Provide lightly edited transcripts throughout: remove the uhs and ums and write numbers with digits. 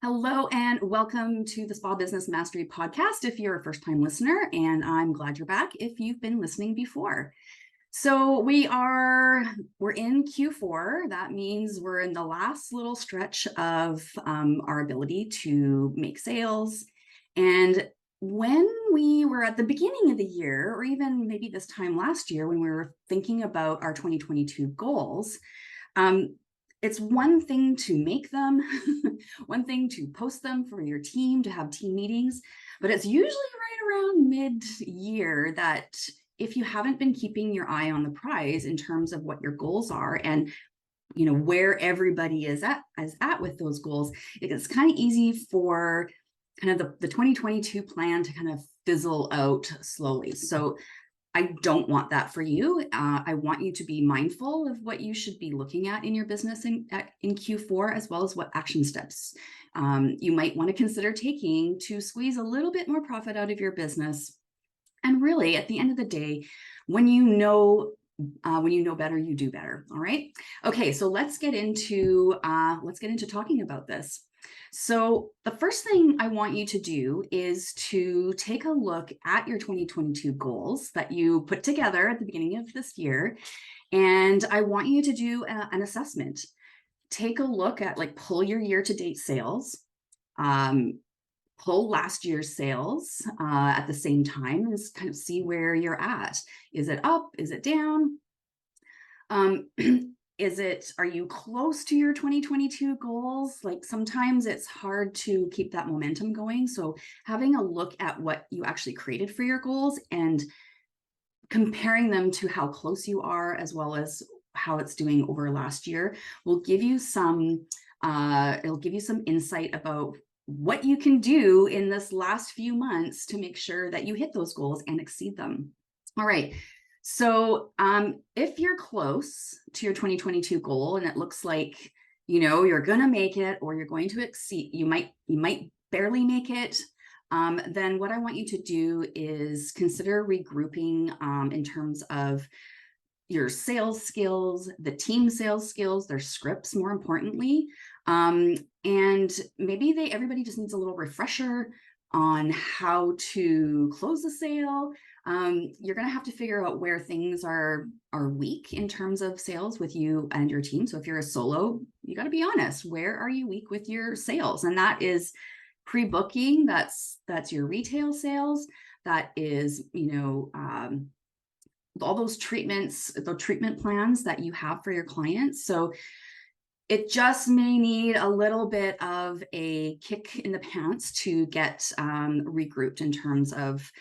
Hello and welcome to the Spa Business Mastery Podcast. If you're a first-time listener, and I'm glad you're back if you've been listening before. So we're in Q4. That means we're in the last little stretch of our ability to make sales. And when we were at the beginning of the year, or even maybe this time last year, when we were thinking about our 2022 goals, it's one thing to make them, one thing to post them for your team, to have team meetings, but it's usually right around mid-year that if you haven't been keeping your eye on the prize in terms of what your goals are and where everybody is at with those goals, it's kind of easy for kind of the 2022 plan to kind of fizzle out slowly. So I don't want that for you. I want you to be mindful of what you should be looking at in your business in Q4, as well as what action steps you might want to consider taking to squeeze a little bit more profit out of your business. And really, at the end of the day, when you know better, you do better. All right. Okay. So let's get into talking about this. So the first thing I want you to do is to take a look at your 2022 goals that you put together at the beginning of this year. And I want you to do an assessment. Take a look at, pull your year-to-date sales, pull last year's sales at the same time, and kind of see where you're at. Is it up? Is it down? Are you close to your 2022 goals? Sometimes it's hard to keep that momentum going. So having a look at what you actually created for your goals and comparing them to how close you are, as well as how it's doing over last year, will give you some insight about what you can do in this last few months to make sure that you hit those goals and exceed them. All right. So if you're close to your 2022 goal and it looks like, you're going to make it, or you're going to exceed, you might barely make it, then what I want you to do is consider regrouping in terms of your sales skills, the team sales skills, their scripts, more importantly. And maybe everybody just needs a little refresher on how to close the sale. You're going to have to figure out where things are weak in terms of sales with you and your team. So if you're a solo, you got to be honest. Where are you weak with your sales? And that is pre-booking. That's your retail sales. That is, all those treatments, the treatment plans that you have for your clients. So it just may need a little bit of a kick in the pants to get regrouped in terms of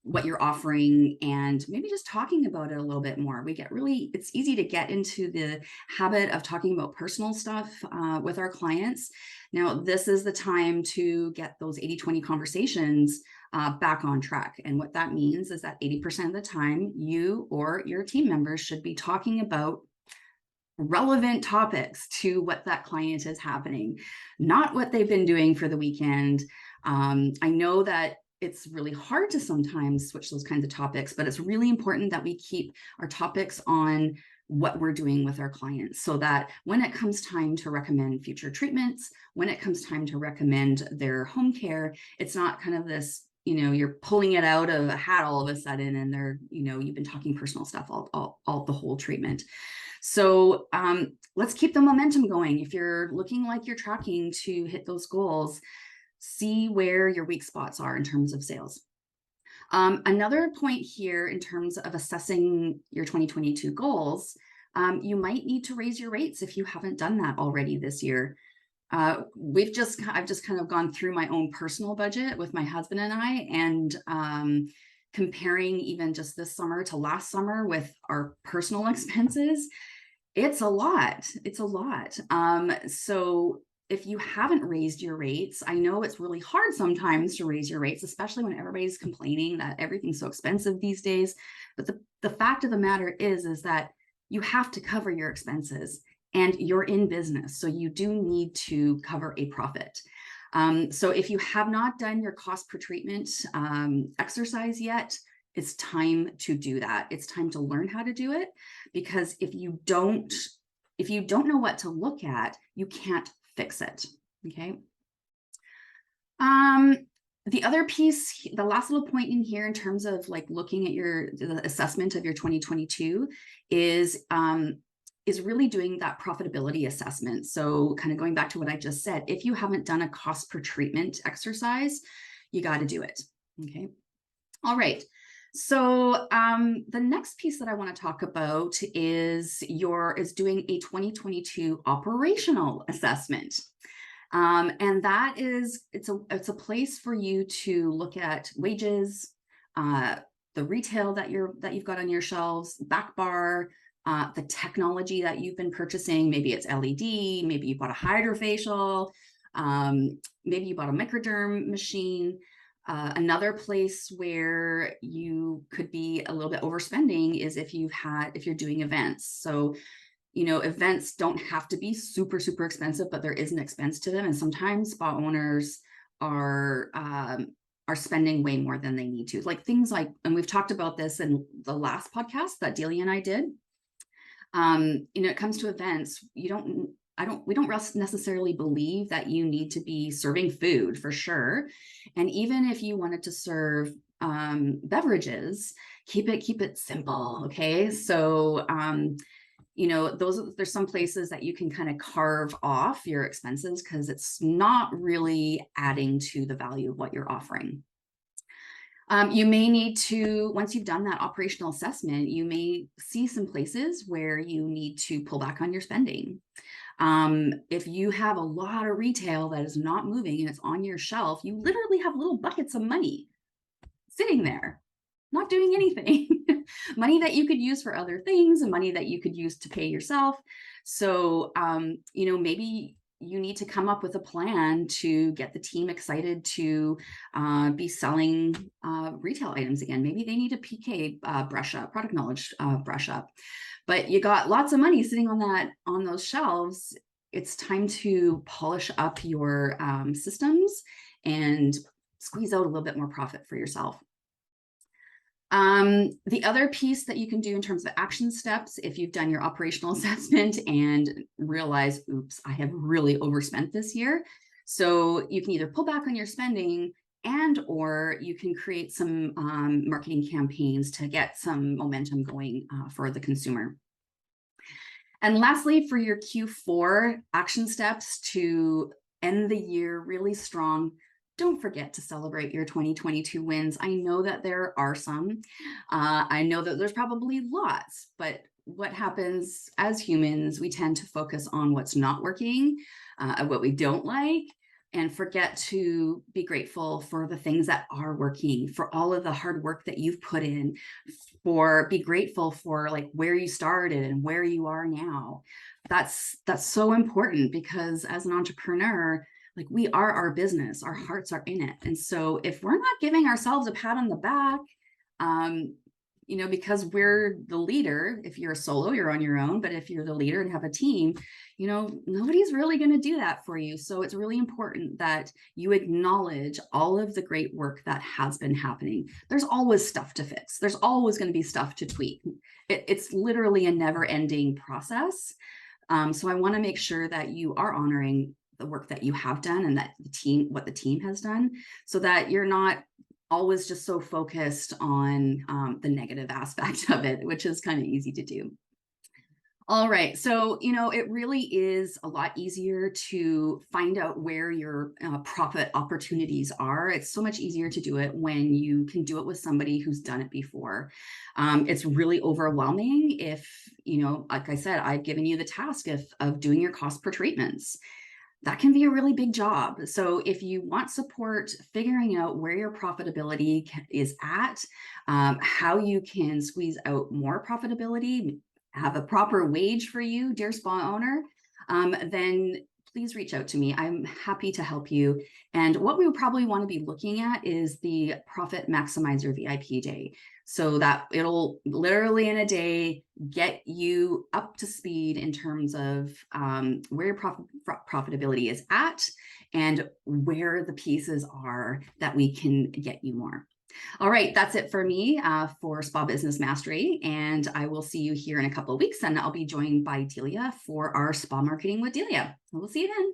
what you're offering, and maybe just talking about it a little bit more. It's easy to get into the habit of talking about personal stuff with our clients. Now, this is the time to get those 80-20 conversations back on track. And what that means is that 80% of the time, you or your team members should be talking about relevant topics to what that client is happening, not what they've been doing for the weekend. I know that it's really hard to sometimes switch those kinds of topics, but it's really important that we keep our topics on what we're doing with our clients, so that when it comes time to recommend future treatments, when it comes time to recommend their home care, it's not kind of this, you're pulling it out of a hat all of a sudden and you've been talking personal stuff all the whole treatment. So let's keep the momentum going. If you're looking like you're tracking to hit those goals, see where your weak spots are in terms of sales. Another point here in terms of assessing your 2022 goals, you might need to raise your rates if you haven't done that already this year. I've just kind of gone through my own personal budget with my husband and I, and comparing even just this summer to last summer with our personal expenses, it's a lot. So if you haven't raised your rates, I know it's really hard sometimes to raise your rates, especially when everybody's complaining that everything's so expensive these days. But the fact of the matter is that you have to cover your expenses, and you're in business, so you do need to cover a profit. So if you have not done your cost per treatment exercise yet, it's time to do that. It's time to learn how to do it, because if you don't know what to look at, you can't fix it. Okay. The other piece, the last little point in here in terms of like looking at the assessment of your 2022 is really doing that profitability assessment. So kind of going back to what I just said, if you haven't done a cost per treatment exercise, you got to do it. Okay. All right. So the next piece that I want to talk about is doing a 2022 operational assessment. And that is, it's a place for you to look at wages, the retail that you've got on your shelves, back bar, the technology that you've been purchasing. Maybe it's LED, maybe you bought a hydrofacial, maybe you bought a microderm machine. Another place where you could be a little bit overspending is if you're doing events. So events don't have to be super, super expensive, but there is an expense to them. And sometimes spa owners are spending way more than they need to. Like things like, and we've talked about this in the last podcast that Delia and I did. It comes to events, we don't necessarily believe that you need to be serving food for sure. And even if you wanted to serve beverages, keep it simple. Okay. So, there's some places that you can kind of carve off your expenses because it's not really adding to the value of what you're offering. You may need to, once you've done that operational assessment, you may see some places where you need to pull back on your spending. If you have a lot of retail that is not moving and it's on your shelf, you literally have little buckets of money sitting there, not doing anything. Money that you could use for other things and money that you could use to pay yourself. So, maybe you need to come up with a plan to get the team excited to be selling retail items again. Maybe they need a PK brush up, product knowledge brush up. But you got lots of money sitting on those shelves. It's time to polish up your systems and squeeze out a little bit more profit for yourself. The other piece that you can do in terms of action steps, if you've done your operational assessment and realize, oops, I have really overspent this year. So you can either pull back on your spending or you can create some marketing campaigns to get some momentum going for the consumer. And lastly, for your Q4 action steps to end the year really strong, don't forget to celebrate your 2022 wins. I know that there are some. I know that there's probably lots, but what happens as humans, we tend to focus on what's not working, what we don't like, and forget to be grateful for the things that are working, for all of the hard work that you've put in, be grateful for like where you started and where you are now. That's so important because as an entrepreneur, like we are our business, our hearts are in it. And so if we're not giving ourselves a pat on the back, because we're the leader, if you're a solo, you're on your own, but if you're the leader and have a team, nobody's really going to do that for you. So it's really important that you acknowledge all of the great work that has been happening. There's always stuff to fix. There's always going to be stuff to tweak. It's literally a never-ending process. So I want to make sure that you are honoring the work that you have done and that what the team has done, so that you're not always just so focused on the negative aspect of it, which is kind of easy to do. All right, so it really is a lot easier to find out where your profit opportunities are. It's so much easier to do it when you can do it with somebody who's done it before. It's really overwhelming if, like I said, I've given you the task of doing your cost per treatments. That can be a really big job. So if you want support figuring out where your profitability is at, how you can squeeze out more profitability, have a proper wage for you, dear spa owner, then please reach out to me. I'm happy to help you. And what we would probably want to be looking at is the Profit Maximizer VIP Day. So that it'll literally in a day get you up to speed in terms of where your profitability is at and where the pieces are that we can get you more. All right, that's it for me for Spa Business Mastery. And I will see you here in a couple of weeks, and I'll be joined by Delia for our Spa Marketing with Delia. We'll see you then.